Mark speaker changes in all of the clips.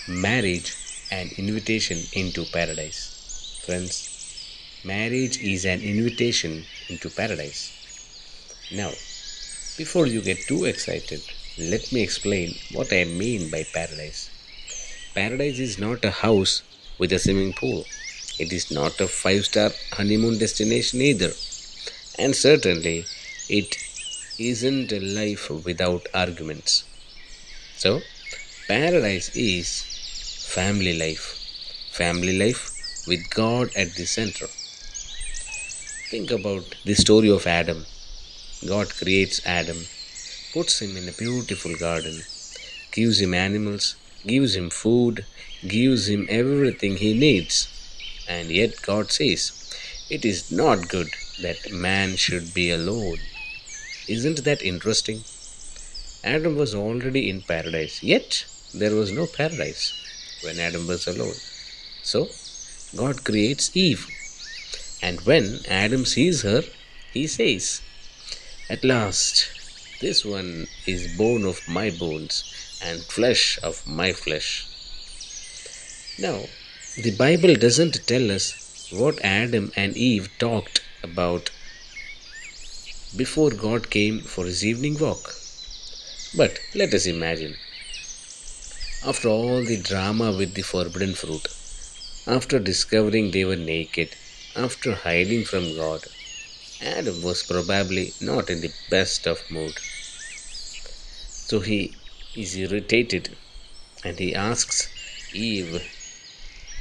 Speaker 1: Marriage, an invitation into paradise. Friends, marriage is an invitation into paradise. Now, before you get too excited, let me explain what I mean by paradise. Paradise is not a house with a swimming pool. It is not a five-star honeymoon destination either. And certainly, it isn't a life without arguments. So, paradise is family life. Family life with God at the center. Think about the story of Adam. God creates Adam, puts him in a beautiful garden, gives him animals, gives him food, gives him everything he needs. And yet God says, it is not good that man should be alone. Isn't that interesting? Adam was already in paradise, yet there was no paradise when Adam was alone. So, God creates Eve, and when Adam sees her, he says, at last, this one is bone of my bones and flesh of my flesh. Now, the Bible doesn't tell us what Adam and Eve talked about before God came for his evening walk. But let us imagine, after all the drama with the forbidden fruit, after discovering they were naked, after hiding from God, Adam was probably not in the best of mood. So he is irritated and he asks Eve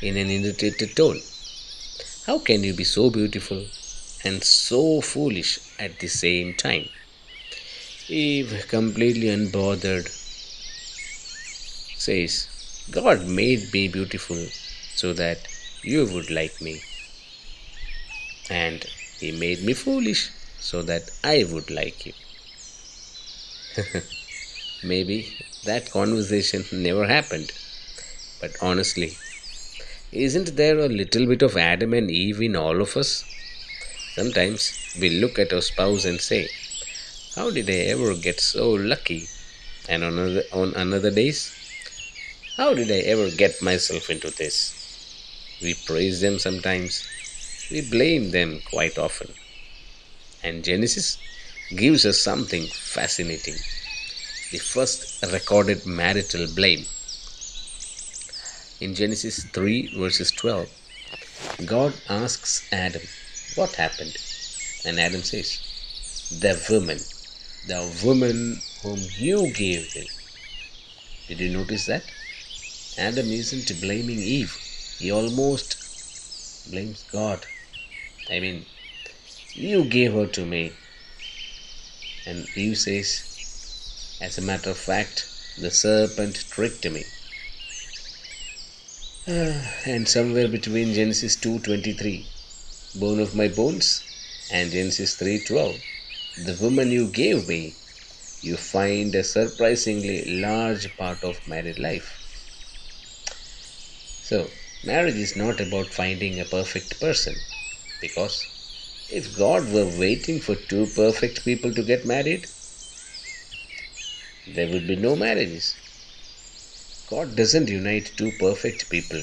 Speaker 1: in an irritated tone, how can you be so beautiful and so foolish at the same time? Eve, completely unbothered, says, God made me beautiful so that you would like me, and He made me foolish so that I would like you. Maybe that conversation never happened, but honestly, isn't there a little bit of Adam and Eve in all of us? Sometimes we look at our spouse and say, how did I ever get so lucky? And on another days, how did I ever get myself into this? We praise them sometimes, we blame them quite often. And Genesis gives us something fascinating, the first recorded marital blame. In Genesis 3, verses 12, God asks Adam, what happened? And Adam says, the woman whom you gave me. Did you notice that? Adam isn't blaming Eve. He almost blames God. I mean, you gave her to me. And Eve says, as a matter of fact, the serpent tricked me. And somewhere between Genesis 2:23, bone of my bones, and Genesis 3:12, the woman you gave me, you find a surprisingly large part of married life. So, marriage is not about finding a perfect person, because if God were waiting for two perfect people to get married, there would be no marriages. God doesn't unite two perfect people.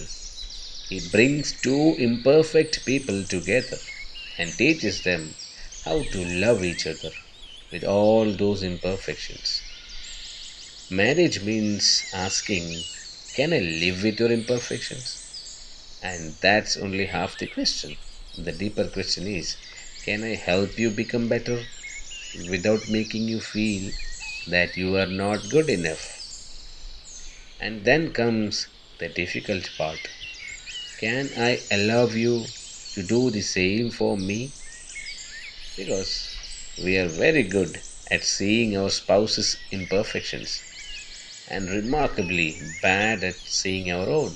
Speaker 1: He brings two imperfect people together and teaches them how to love each other with all those imperfections. Marriage means asking, can I live with your imperfections? And that's only half the question. The deeper question is, can I help you become better without making you feel that you are not good enough? And then comes the difficult part. Can I allow you to do the same for me? Because we are very good at seeing our spouse's imperfections and remarkably bad at seeing our own.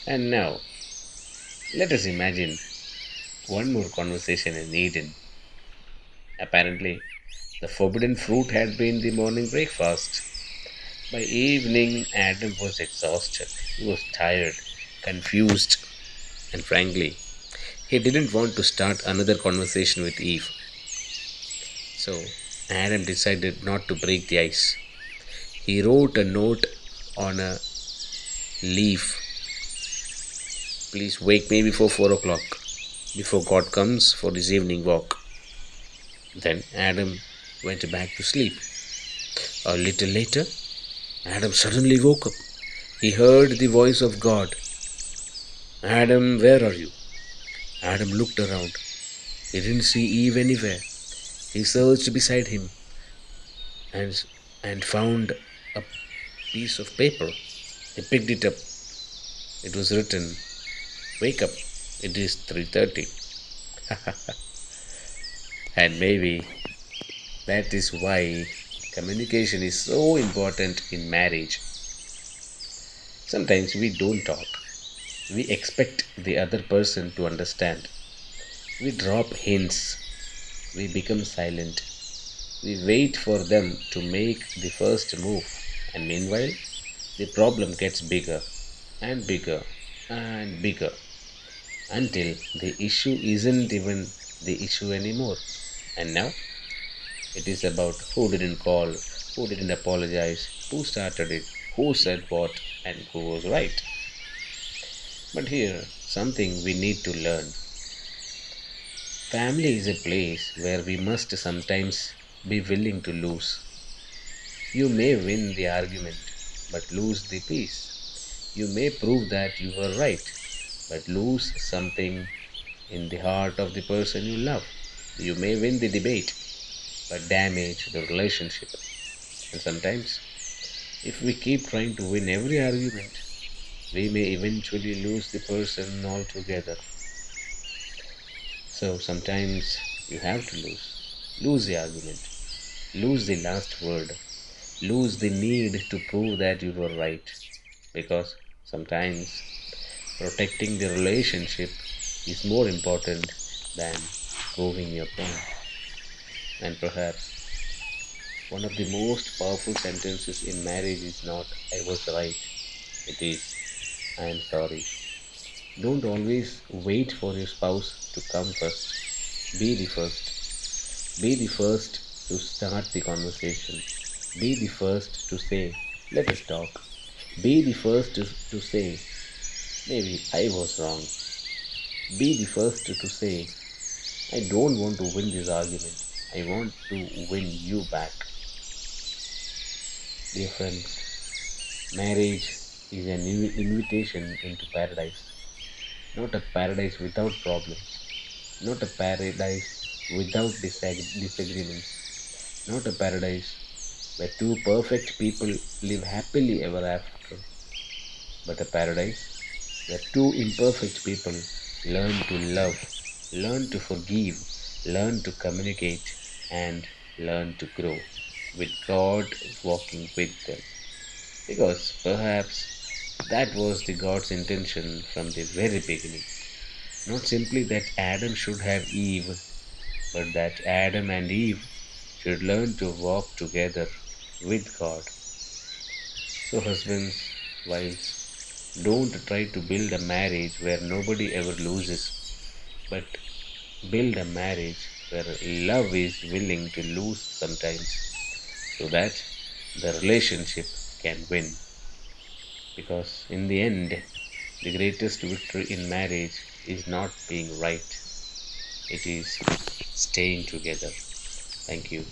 Speaker 1: And now, let us imagine one more conversation in Eden. Apparently, the forbidden fruit had been the morning breakfast. By evening, Adam was exhausted. He was tired, confused, and frankly, he didn't want to start another conversation with Eve. So, Adam decided not to break the ice. He wrote a note on a leaf, please wake me before 4 o'clock, before God comes for his evening walk. Then Adam went back to sleep. A little later, Adam suddenly woke up. He heard the voice of God. Adam, where are you? Adam looked around. He didn't see Eve anywhere. He searched beside him and, and found a piece of paper. He picked it up. It was written, "Wake up, it is 3:30." And maybe that is why communication is so important in marriage. Sometimes we don't talk. We expect the other person to understand. We drop hints. We become silent. We wait for them to make the first move. And meanwhile, the problem gets bigger and bigger and bigger until the issue isn't even the issue anymore. And now it is about who didn't call, who didn't apologize, who started it, who said what, and who was right. But here, something we need to learn. Family is a place where we must sometimes be willing to lose. You may win the argument, but lose the peace. You may prove that you were right, but lose something in the heart of the person you love. You may win the debate, but damage the relationship. And sometimes, if we keep trying to win every argument, we may eventually lose the person altogether. So sometimes you have to lose. Lose the argument, lose the last word, lose the need to prove that you were right. Because sometimes protecting the relationship is more important than proving your point. And perhaps one of the most powerful sentences in marriage is not "I was right," it is "I am sorry." Don't always wait for your spouse to come first. Be the first. Be the first to start the conversation. Be the first to say, "Let us talk." Be the first to say, "Maybe I was wrong." Be the first to say, "I don't want to win this argument. I want to win you back." Dear friends, marriage is an invitation into paradise. Not a paradise without problems. Not a paradise without disagreements. Not a paradise where two perfect people live happily ever after, but a paradise where two imperfect people learn to love, learn to forgive, learn to communicate, and learn to grow, with God walking with them. Because perhaps that was the God's intention from the very beginning. Not simply that Adam should have Eve, but that Adam and Eve should learn to walk together with God. So, husbands, wives, don't try to build a marriage where nobody ever loses, but build a marriage where love is willing to lose sometimes so that the relationship can win. Because in the end, the greatest victory in marriage is not being right, it is staying together. Thank you.